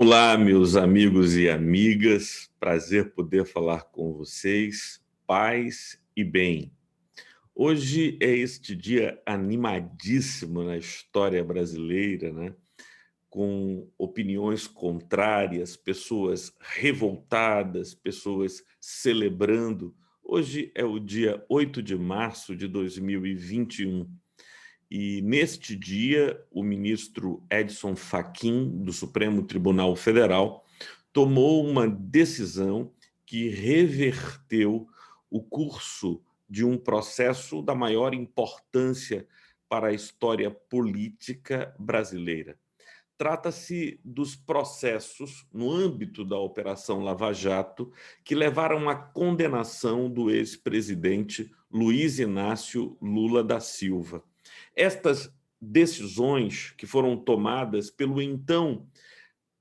Olá, meus amigos e amigas, prazer poder falar com vocês, paz e bem. Hoje é este dia animadíssimo na história brasileira, né? Com opiniões contrárias, pessoas revoltadas, pessoas celebrando. Hoje é o dia 8 de março de 2021. E neste dia, o ministro Edson Fachin, do Supremo Tribunal Federal, tomou uma decisão que reverteu o curso de um processo da maior importância para a história política brasileira. Trata-se dos processos no âmbito da Operação Lava Jato que levaram à condenação do ex-presidente Luiz Inácio Lula da Silva. Estas decisões que foram tomadas pelo então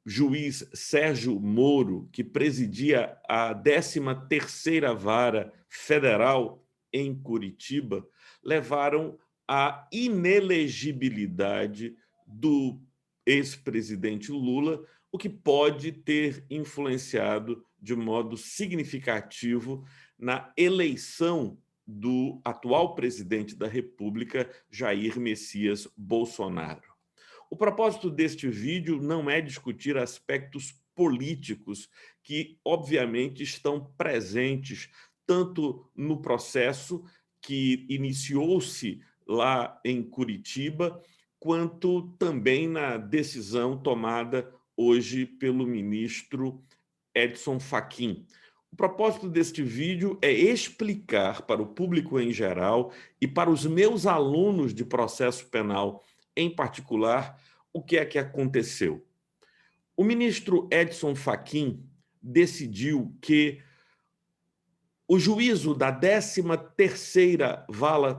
juiz Sérgio Moro, que presidia a 13ª Vara Federal em Curitiba, levaram à inelegibilidade do ex-presidente Lula, o que pode ter influenciado de modo significativo na eleição do atual presidente da República, Jair Messias Bolsonaro. O propósito deste vídeo não é discutir aspectos políticos que, obviamente, estão presentes tanto no processo que iniciou-se lá em Curitiba, quanto também na decisão tomada hoje pelo ministro Edson Fachin. O propósito deste vídeo é explicar para o público em geral e para os meus alunos de processo penal em particular o que é que aconteceu. O ministro Edson Fachin decidiu que o juízo da 13ª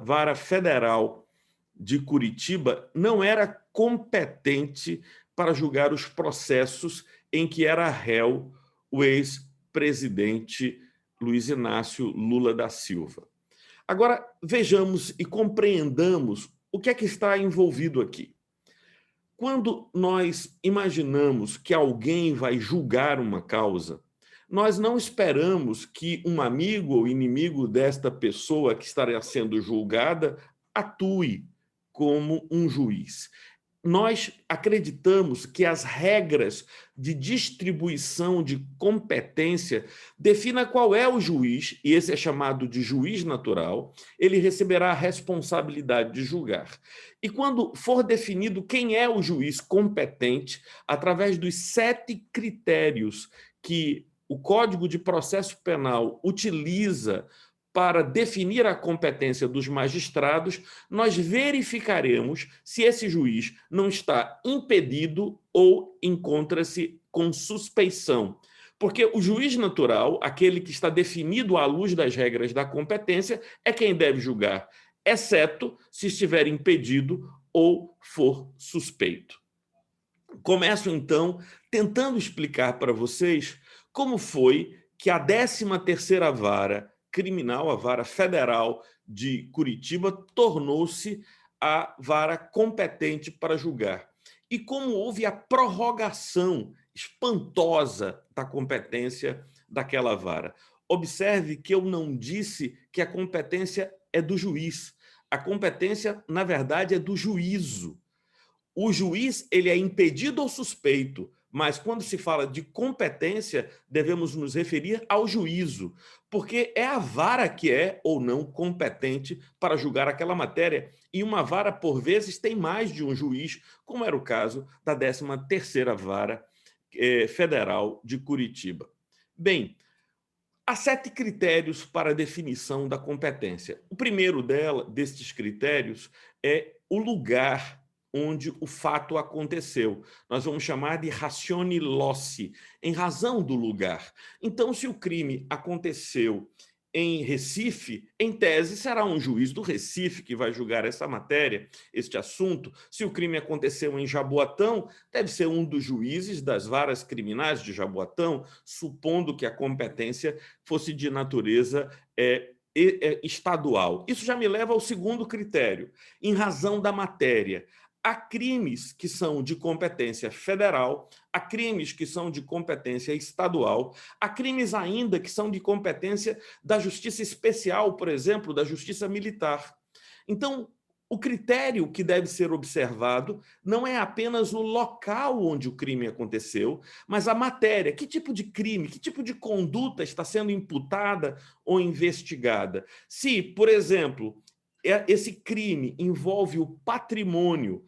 Vara Federal de Curitiba não era competente para julgar os processos em que era réu o ex-presidente Luiz Inácio Lula da Silva. Agora, vejamos e compreendamos o que é que está envolvido aqui. Quando nós imaginamos que alguém vai julgar uma causa, nós não esperamos que um amigo ou inimigo desta pessoa que estará sendo julgada atue como um juiz. Nós acreditamos que as regras de distribuição de competência definem qual é o juiz, e esse é chamado de juiz natural, ele receberá a responsabilidade de julgar. E quando for definido quem é o juiz competente, através dos 7 critérios que o Código de Processo Penal utiliza para definir a competência dos magistrados, nós verificaremos se esse juiz não está impedido ou encontra-se com suspeição. Porque o juiz natural, aquele que está definido à luz das regras da competência, é quem deve julgar, exceto se estiver impedido ou for suspeito. Começo, então, tentando explicar para vocês como foi que a 13ª Vara Criminal, a Vara Federal de Curitiba, tornou-se a vara competente para julgar. E como houve a prorrogação espantosa da competência daquela vara. Observe que eu não disse que a competência é do juiz. A competência, na verdade, é do juízo. O juiz ele é impedido ou suspeito, mas quando se fala de competência, devemos nos referir ao juízo, porque é a vara que é ou não competente para julgar aquela matéria. E uma vara, por vezes, tem mais de um juiz, como era o caso da 13ª Vara Federal de Curitiba. Bem, há 7 critérios para a definição da competência. O primeiro destes critérios é o lugar onde o fato aconteceu. Nós vamos chamar de ratione loci, em razão do lugar. Então, se o crime aconteceu em Recife, em tese, será um juiz do Recife que vai julgar essa matéria, este assunto. Se o crime aconteceu em Jaboatão, deve ser um dos juízes das varas criminais de Jaboatão, supondo que a competência fosse de natureza estadual. Isso já me leva ao segundo critério, em razão da matéria. há crimes que são de competência federal, há crimes que são de competência estadual, há crimes ainda que são de competência da Justiça Especial, por exemplo, da Justiça Militar. Então, o critério que deve ser observado não é apenas o local onde o crime aconteceu, mas a matéria. Que tipo de crime, que tipo de conduta está sendo imputada ou investigada? Se, por exemplo, esse crime envolve o patrimônio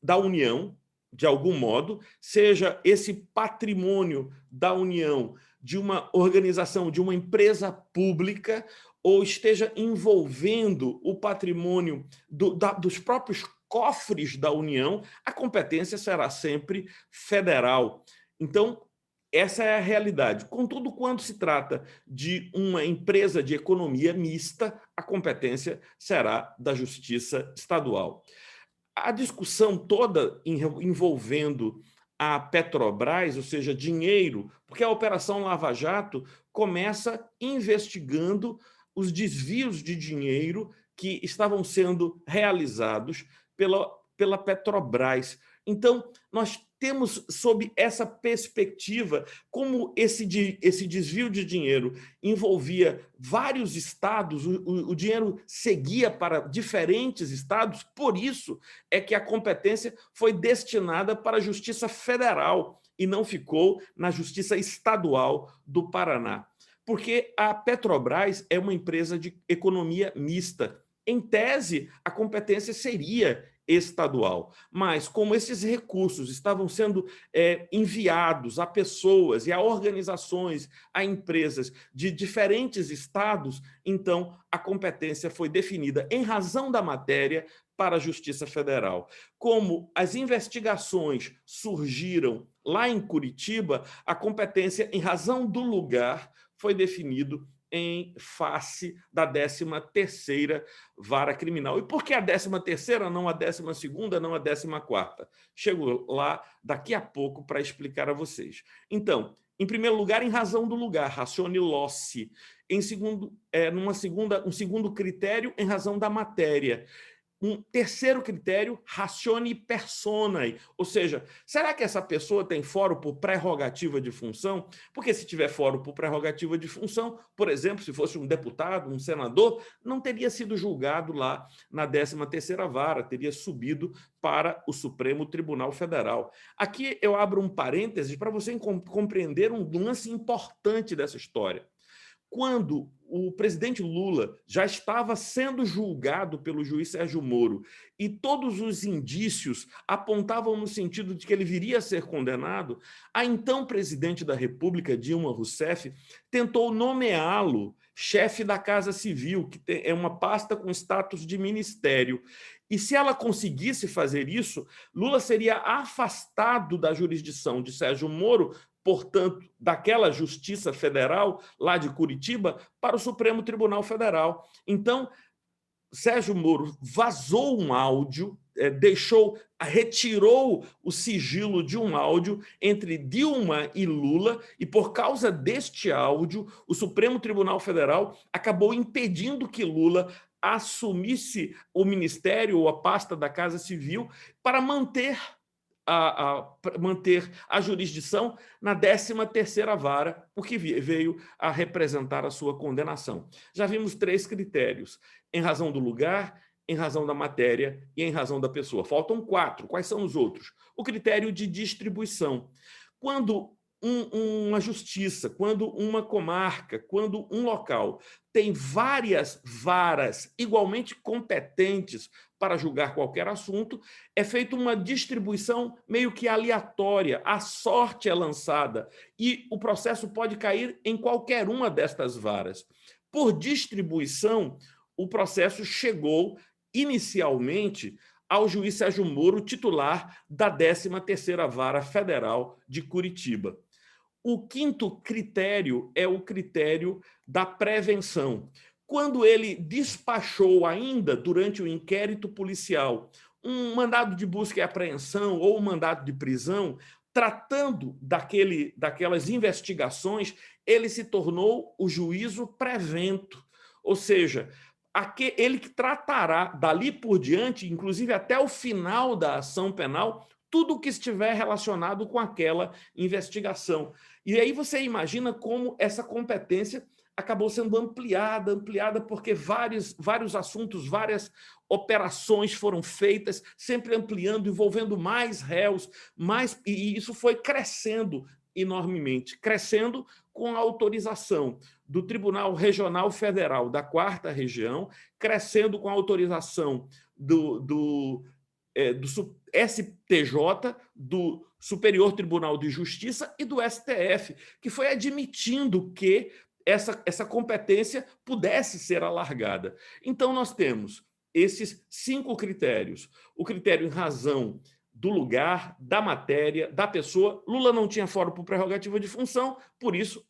da União, de algum modo, seja esse patrimônio da União de uma organização, de uma empresa pública, ou esteja envolvendo o patrimônio dos próprios cofres da União, a competência será sempre federal. Então, essa é a realidade. Contudo, quando se trata de uma empresa de economia mista, a competência será da Justiça Estadual. A discussão toda envolvendo a Petrobras, ou seja, dinheiro, porque a Operação Lava Jato começa investigando os desvios de dinheiro que estavam sendo realizados pela Petrobras. Então, nós temos, sob essa perspectiva, como esse desvio de dinheiro envolvia vários estados, o dinheiro seguia para diferentes estados, por isso é que a competência foi destinada para a Justiça Federal e não ficou na Justiça Estadual do Paraná. Porque a Petrobras é uma empresa de economia mista. Em tese, a competência seria estadual, mas como esses recursos estavam sendo enviados a pessoas e a organizações, a empresas de diferentes estados, então a competência foi definida em razão da matéria para a Justiça Federal. Como as investigações surgiram lá em Curitiba, a competência em razão do lugar foi definido em face da 13ª Vara Criminal. E por que a 13ª, não a 12ª, não a 14ª? Chego lá daqui a pouco para explicar a vocês. Então, em primeiro lugar, em razão do lugar, ratione loci. Em segundo, um segundo critério, em razão da matéria. Um terceiro critério, ratione personae, ou seja, será que essa pessoa tem foro por prerrogativa de função? Porque se tiver foro por prerrogativa de função, por exemplo, se fosse um deputado, um senador, não teria sido julgado lá na 13ª Vara, teria subido para o Supremo Tribunal Federal. Aqui eu abro um parênteses para você compreender um lance importante dessa história. Quando o presidente Lula já estava sendo julgado pelo juiz Sérgio Moro e todos os indícios apontavam no sentido de que ele viria a ser condenado, a então presidente da República, Dilma Rousseff, tentou nomeá-lo chefe da Casa Civil, que é uma pasta com status de ministério. E se ela conseguisse fazer isso, Lula seria afastado da jurisdição de Sérgio Moro, portanto, daquela Justiça Federal, lá de Curitiba, para o Supremo Tribunal Federal. Então, Sérgio Moro vazou um áudio, retirou o sigilo de um áudio entre Dilma e Lula, e por causa deste áudio, o Supremo Tribunal Federal acabou impedindo que Lula assumisse o ministério ou a pasta da Casa Civil para manter a jurisdição na 13ª Vara, porque veio a representar a sua condenação. Já vimos 3 critérios: em razão do lugar, em razão da matéria e em razão da pessoa. Faltam 4. Quais são os outros? O critério de distribuição. Quando uma justiça, quando uma comarca, quando um local tem várias varas igualmente competentes para julgar qualquer assunto, é feita uma distribuição meio que aleatória, a sorte é lançada e o processo pode cair em qualquer uma destas varas. Por distribuição, o processo chegou inicialmente ao juiz Sérgio Moro, titular da 13ª Vara Federal de Curitiba. O 5º critério é o critério da prevenção. Quando ele despachou ainda durante o inquérito policial um mandado de busca e apreensão ou um mandado de prisão, tratando daquelas investigações, ele se tornou o juízo prevento. Ou seja, ele que tratará dali por diante, inclusive até o final da ação penal, tudo o que estiver relacionado com aquela investigação. E aí você imagina como essa competência acabou sendo ampliada, porque vários assuntos, várias operações foram feitas, sempre ampliando, envolvendo mais réus, e isso foi crescendo enormemente, crescendo com a autorização do Tribunal Regional Federal da 4ª Região, crescendo com a autorização do STJ, do Superior Tribunal de Justiça e do STF, que foi admitindo que essa competência pudesse ser alargada. Então, nós temos esses 5 critérios. O critério em razão do lugar, da matéria, da pessoa. Lula não tinha foro por prerrogativa de função, por isso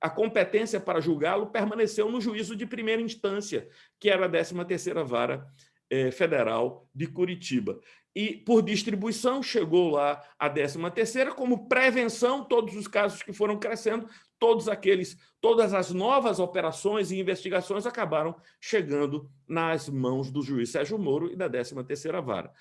a competência para julgá-lo permaneceu no juízo de primeira instância, que era a 13ª Vara Federal de Curitiba. E, por distribuição, chegou lá a 13ª, como prevenção, todos os casos que foram crescendo, todas as novas operações e investigações acabaram chegando nas mãos do juiz Sérgio Moro e da 13ª Vara.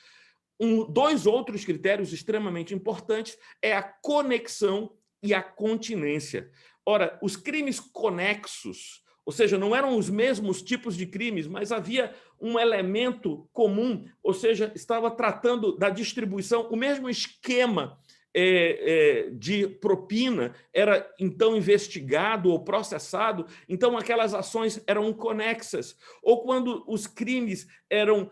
Dois outros critérios extremamente importantes é a conexão e a continência. Ora, os crimes conexos, ou seja, não eram os mesmos tipos de crimes, mas havia um elemento comum, ou seja, estava tratando da distribuição, o mesmo esquema de propina era então investigado ou processado, então aquelas ações eram conexas. Ou quando os crimes eram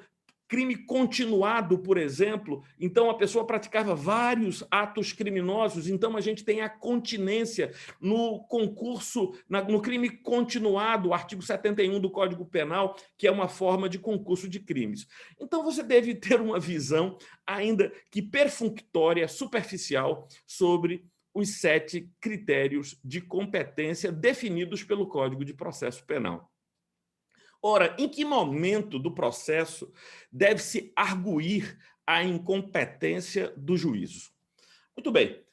crime continuado, por exemplo, então a pessoa praticava vários atos criminosos, então a gente tem a continência no concurso, no crime continuado, o artigo 71 do Código Penal, que é uma forma de concurso de crimes. Então você deve ter uma visão, ainda que perfunctória, superficial, sobre os 7 critérios de competência definidos pelo Código de Processo Penal. Ora, em que momento do processo deve-se arguir a incompetência do juízo? Muito bem.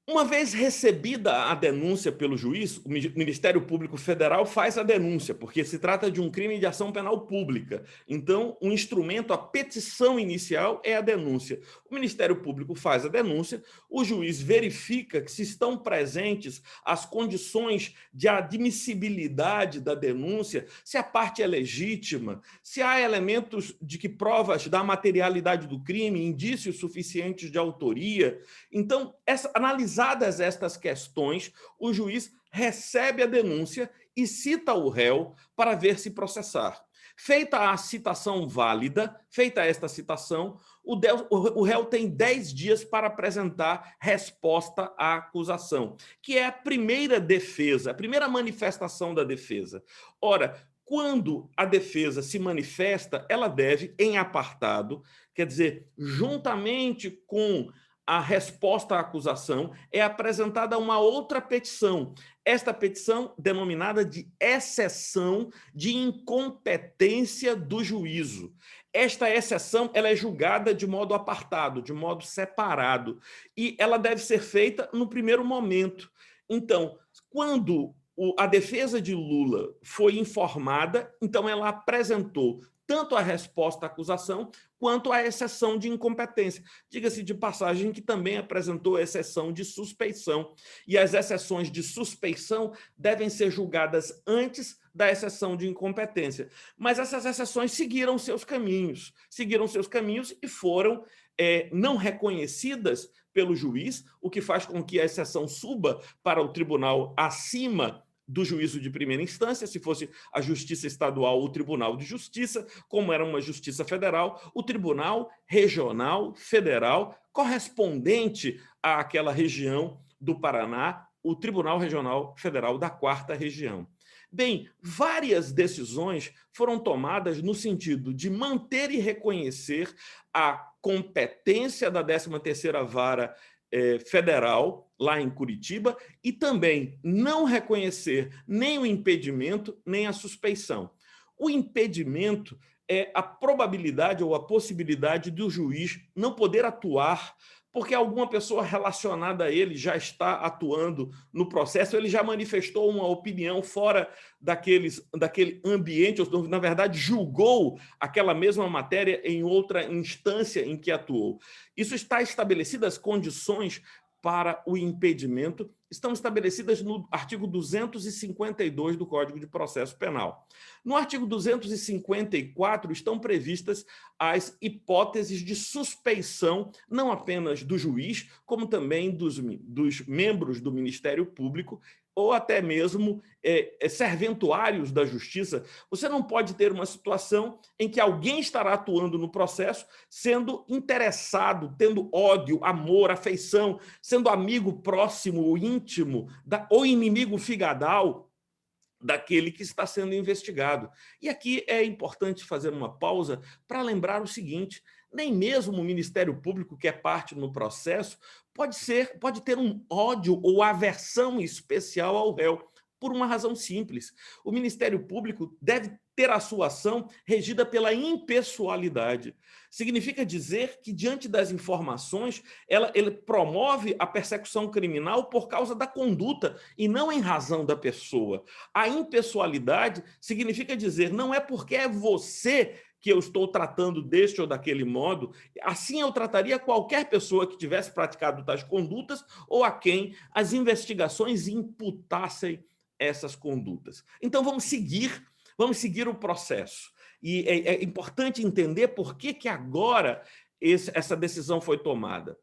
Uma vez recebida a denúncia pelo juiz, o Ministério Público Federal faz a denúncia, porque se trata de um crime de ação penal pública. Então, o instrumento, a petição inicial é a denúncia. O Ministério Público faz a denúncia, o juiz verifica que se estão presentes as condições de admissibilidade da denúncia, se a parte é legítima, se há elementos de que provas da materialidade do crime, indícios suficientes de autoria. Então, analisadas estas questões, o juiz recebe a denúncia e cita o réu para ver se processar. Feita a citação válida, feita esta citação, o réu tem 10 dias para apresentar resposta à acusação, que é a primeira defesa, a primeira manifestação da defesa. Ora, quando a defesa se manifesta, ela deve, em apartado, quer dizer, juntamente com a resposta à acusação, é apresentada uma outra petição. Esta petição, denominada de exceção de incompetência do juízo. Esta exceção ela é julgada de modo apartado, de modo separado, e ela deve ser feita no primeiro momento. Então, quando a defesa de Lula foi informada, então ela apresentou tanto a resposta à acusação quanto a exceção de incompetência. Diga-se de passagem que também apresentou a exceção de suspeição. E as exceções de suspeição devem ser julgadas antes da exceção de incompetência. Mas essas exceções seguiram seus caminhos e foram não reconhecidas pelo juiz, o que faz com que a exceção suba para o tribunal acima do juízo de primeira instância, se fosse a Justiça Estadual ou o Tribunal de Justiça, como era uma Justiça Federal, o Tribunal Regional Federal, correspondente àquela região do Paraná, o Tribunal Regional Federal da 4ª Região. Bem, várias decisões foram tomadas no sentido de manter e reconhecer a competência da 13ª Vara Federal, lá em Curitiba, e também não reconhecer nem o impedimento, nem a suspeição. O impedimento é a probabilidade ou a possibilidade do juiz não poder atuar porque alguma pessoa relacionada a ele já está atuando no processo, ele já manifestou uma opinião fora daquele ambiente, ou, na verdade, julgou aquela mesma matéria em outra instância em que atuou. Isso está estabelecidas as condições para o impedimento, estão estabelecidas no artigo 252 do Código de Processo Penal. No artigo 254 estão previstas as hipóteses de suspeição, não apenas do juiz, como também dos membros do Ministério Público, ou até mesmo serventuários da justiça. Você não pode ter uma situação em que alguém estará atuando no processo, sendo interessado, tendo ódio, amor, afeição, sendo amigo próximo ou íntimo, ou inimigo figadal daquele que está sendo investigado. E aqui é importante fazer uma pausa para lembrar o seguinte: nem mesmo o Ministério Público, que é parte no processo, pode ter um ódio ou aversão especial ao réu, por uma razão simples. O Ministério Público deve ter a sua ação regida pela impessoalidade. Significa dizer que, diante das informações, ele promove a persecução criminal por causa da conduta e não em razão da pessoa. A impessoalidade significa dizer, não é porque é você que eu estou tratando deste ou daquele modo, assim eu trataria qualquer pessoa que tivesse praticado tais condutas ou a quem as investigações imputassem essas condutas. Então vamos seguir o processo. E é importante entender por que agora essa decisão foi tomada.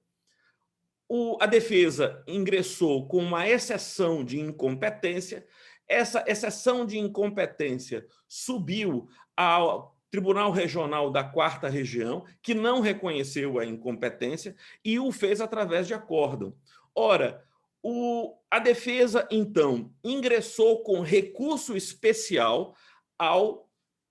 A defesa ingressou com uma exceção de incompetência, essa exceção de incompetência subiu ao Tribunal Regional da 4ª Região, que não reconheceu a incompetência e o fez através de acórdão. Ora, a defesa, então, ingressou com recurso especial ao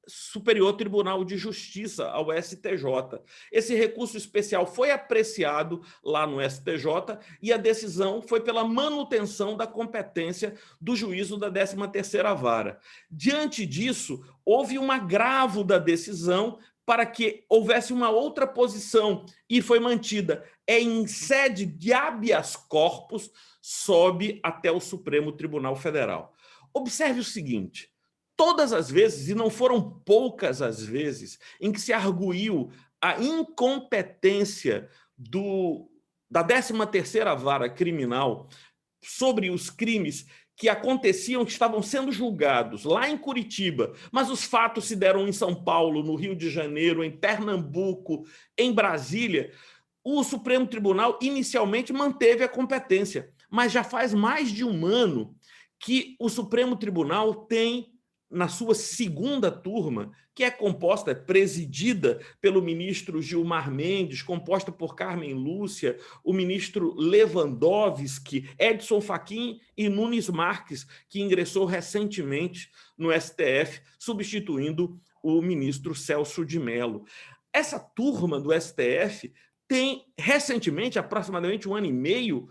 Superior Tribunal de Justiça, ao STJ. Esse recurso especial foi apreciado lá no STJ e a decisão foi pela manutenção da competência do juízo da 13ª Vara. Diante disso, houve um agravo da decisão para que houvesse uma outra posição e foi mantida. É em sede de habeas corpus, sobe até o Supremo Tribunal Federal. Observe o seguinte: todas as vezes, e não foram poucas as vezes, em que se arguiu a incompetência da 13ª Vara Criminal sobre os crimes que aconteciam, que estavam sendo julgados lá em Curitiba, mas os fatos se deram em São Paulo, no Rio de Janeiro, em Pernambuco, em Brasília, o Supremo Tribunal inicialmente manteve a competência, mas já faz mais de um ano que o Supremo Tribunal tem, na sua segunda turma, que é presidida pelo ministro Gilmar Mendes, composta por Carmen Lúcia, o ministro Lewandowski, Edson Fachin e Nunes Marques, que ingressou recentemente no STF, substituindo o ministro Celso de Mello. Essa turma do STF tem, recentemente, aproximadamente um ano e meio,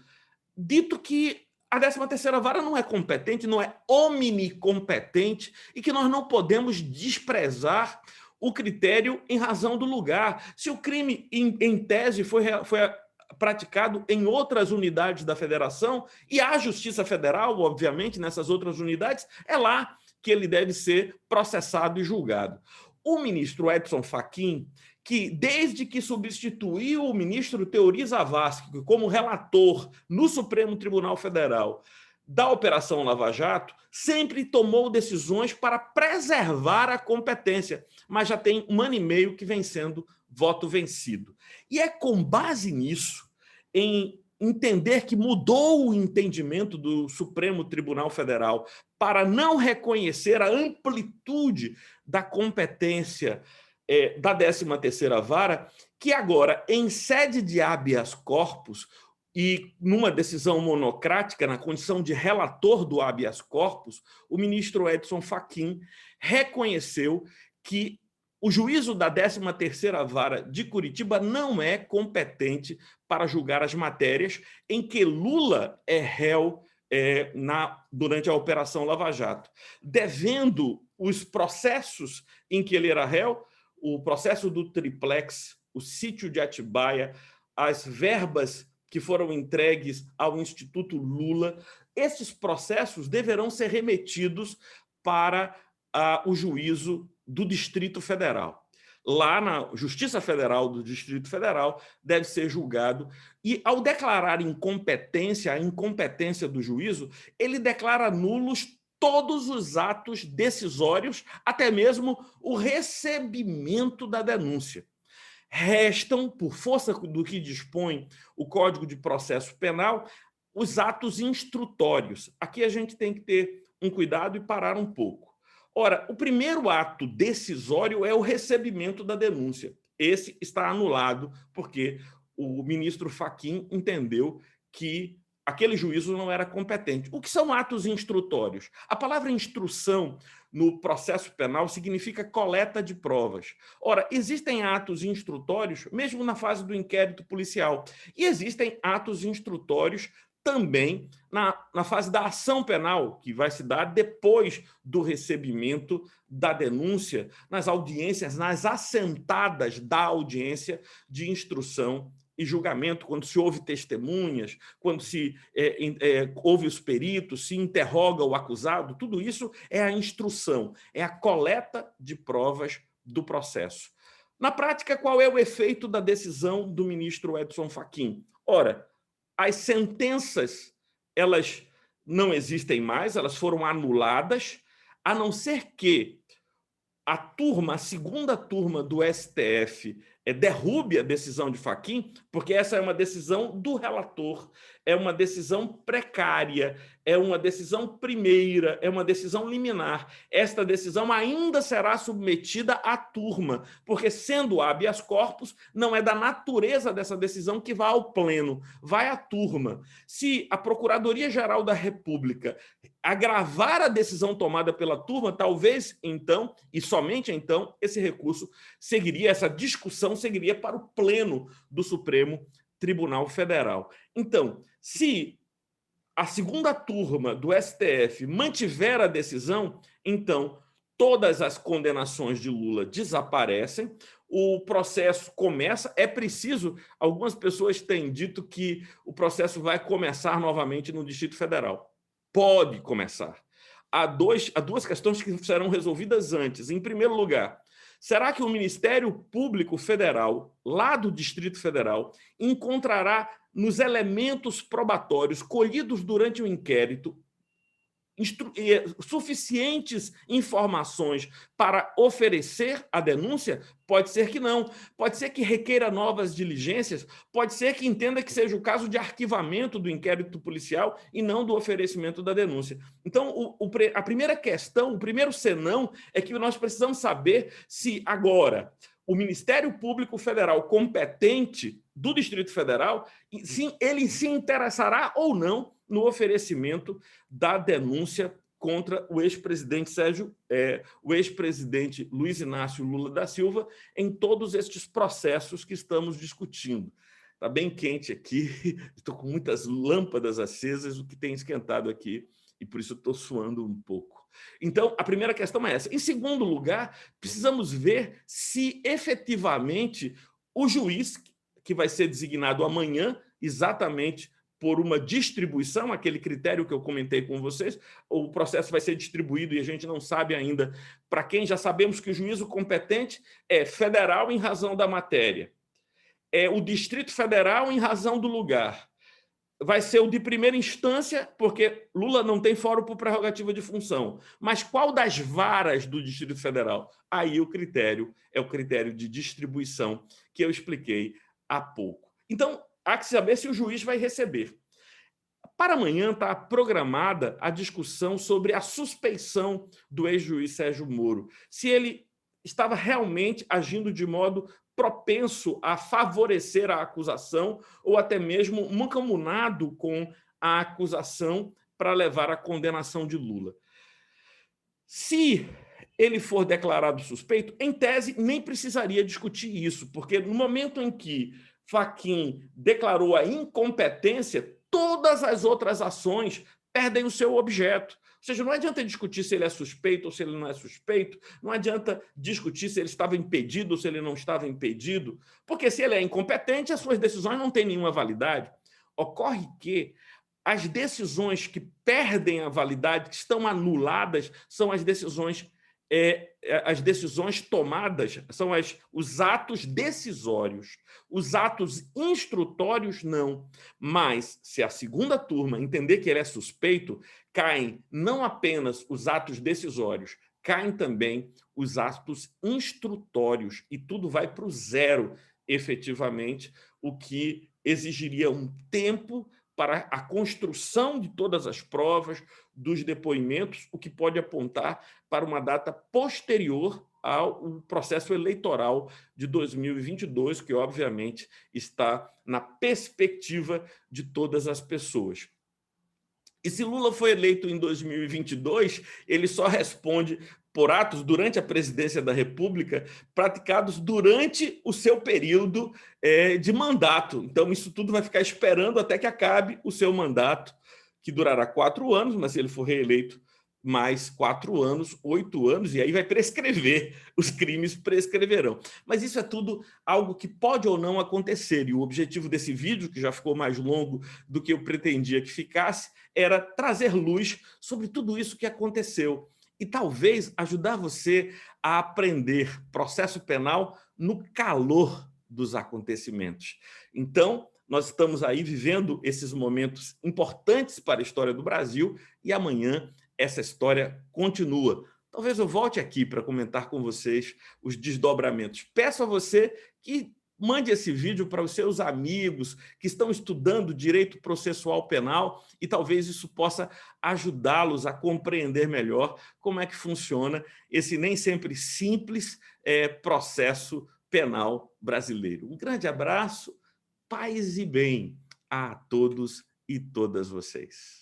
dito que a 13ª Vara não é competente, não é omnicompetente e que nós não podemos desprezar o critério em razão do lugar. Se o crime, em tese, foi praticado em outras unidades da federação e há Justiça Federal, obviamente, nessas outras unidades, é lá que ele deve ser processado e julgado. O ministro Edson Fachin, que, desde que substituiu o ministro Teori Zavascki como relator no Supremo Tribunal Federal da Operação Lava Jato, sempre tomou decisões para preservar a competência, mas já tem um ano e meio que vem sendo voto vencido. E é com base nisso, em entender que mudou o entendimento do Supremo Tribunal Federal para não reconhecer a amplitude da competência da 13ª Vara, que agora, em sede de habeas corpus e numa decisão monocrática, na condição de relator do habeas corpus, o ministro Edson Fachin reconheceu que o juízo da 13ª Vara de Curitiba não é competente para julgar as matérias em que Lula é réu durante a Operação Lava Jato, devendo os processos em que ele era réu, o processo do triplex, o sítio de Atibaia, as verbas que foram entregues ao Instituto Lula, esses processos deverão ser remetidos para o juízo do Distrito Federal. Lá na Justiça Federal do Distrito Federal deve ser julgado, e ao declarar incompetência, a incompetência do juízo, ele declara nulos todos os atos decisórios, até mesmo o recebimento da denúncia. Restam, por força do que dispõe o Código de Processo Penal, os atos instrutórios. Aqui a gente tem que ter um cuidado e parar um pouco. Ora, o primeiro ato decisório é o recebimento da denúncia. Esse está anulado porque o ministro Fachin entendeu que aquele juízo não era competente. O que são atos instrutórios? A palavra instrução no processo penal significa coleta de provas. Ora, existem atos instrutórios mesmo na fase do inquérito policial, e existem atos instrutórios também na fase da ação penal, que vai se dar depois do recebimento da denúncia, nas audiências, nas assentadas da audiência de instrução e julgamento, quando se ouve testemunhas, quando se ouve os peritos, se interroga o acusado, tudo isso é a instrução, é a coleta de provas do processo. Na prática, qual é o efeito da decisão do ministro Edson Fachin? Ora, as sentenças, elas não existem mais, elas foram anuladas, a não ser que a segunda turma do STF derrube a decisão de Fachin, porque essa é uma decisão do relator, é uma decisão precária, é uma decisão primeira, é uma decisão liminar. Esta decisão ainda será submetida à turma, porque, sendo habeas corpus, não é da natureza dessa decisão que vá ao pleno, vai à turma. Se a Procuradoria-Geral da República agravar a decisão tomada pela turma, talvez então, e somente então, esse recurso seguiria, essa discussão seguiria para o pleno do Supremo Tribunal Federal. Então, se a segunda turma do STF mantiver a decisão, então todas as condenações de Lula desaparecem, o processo começa, é preciso, algumas pessoas têm dito que o processo vai começar novamente no Distrito Federal. Pode começar. Há duas questões que serão resolvidas antes. Em primeiro lugar, será que o Ministério Público Federal, lá do Distrito Federal, encontrará nos elementos probatórios colhidos durante o inquérito suficientes informações para oferecer a denúncia? Pode ser que não. Pode ser que requeira novas diligências, pode ser que entenda que seja o caso de arquivamento do inquérito policial e não do oferecimento da denúncia. Então, a primeira questão, o primeiro senão é que nós precisamos saber se agora o Ministério Público Federal competente do Distrito Federal, sim, ele se interessará ou não no oferecimento da denúncia contra o ex-presidente o ex-presidente Luiz Inácio Lula da Silva em todos estes processos que estamos discutindo. Está bem quente aqui, estou com muitas lâmpadas acesas, o que tem esquentado aqui, e por isso estou suando um pouco. Então, a primeira questão é essa. Em segundo lugar, precisamos ver se efetivamente o juiz, que vai ser designado amanhã, exatamente por uma distribuição, aquele critério que eu comentei com vocês, o processo vai ser distribuído e a gente não sabe ainda para quem. Já sabemos que o juízo competente é federal em razão da matéria, é o Distrito Federal em razão do lugar, vai ser o de primeira instância, porque Lula não tem fórum por prerrogativa de função. Mas qual das varas do Distrito Federal? Aí o critério é o critério de distribuição que eu expliquei há pouco. Então, há que saber se o juiz vai receber. Para amanhã está programada a discussão sobre a suspeição do ex-juiz Sérgio Moro, se ele estava realmente agindo de modo propenso a favorecer a acusação ou até mesmo mancomunado com a acusação para levar à condenação de Lula. Se ele for declarado suspeito, em tese, nem precisaria discutir isso, porque no momento em que Fachin declarou a incompetência, todas as outras ações perdem o seu objeto. Ou seja, não adianta discutir se ele é suspeito ou se ele não é suspeito, não adianta discutir se ele estava impedido ou se ele não estava impedido, porque se ele é incompetente, as suas decisões não têm nenhuma validade. Ocorre que as decisões que perdem a validade, que estão anuladas, são as decisões tomadas, são os atos decisórios. Os atos instrutórios, não. Mas, se a segunda turma entender que ele é suspeito, caem não apenas os atos decisórios, caem também os atos instrutórios, e tudo vai para o zero, efetivamente, o que exigiria um tempo para a construção de todas as provas, dos depoimentos, o que pode apontar para uma data posterior ao processo eleitoral de 2022, que, obviamente, está na perspectiva de todas as pessoas. E se Lula foi eleito em 2022, ele só responde por atos durante a presidência da República praticados durante o seu período de mandato. Então, isso tudo vai ficar esperando até que acabe o seu mandato, que durará 4 anos, mas se ele for reeleito mais 4 anos, 8 anos, e aí vai prescrever, os crimes prescreverão. Mas isso é tudo algo que pode ou não acontecer, e o objetivo desse vídeo, que já ficou mais longo do que eu pretendia que ficasse, era trazer luz sobre tudo isso que aconteceu e talvez ajudar você a aprender processo penal no calor dos acontecimentos. Então, nós estamos aí vivendo esses momentos importantes para a história do Brasil e amanhã essa história continua. Talvez eu volte aqui para comentar com vocês os desdobramentos. Peço a você que mande esse vídeo para os seus amigos que estão estudando direito processual penal e talvez isso possa ajudá-los a compreender melhor como é que funciona esse nem sempre simples processo penal brasileiro. Um grande abraço, paz e bem a todos e todas vocês.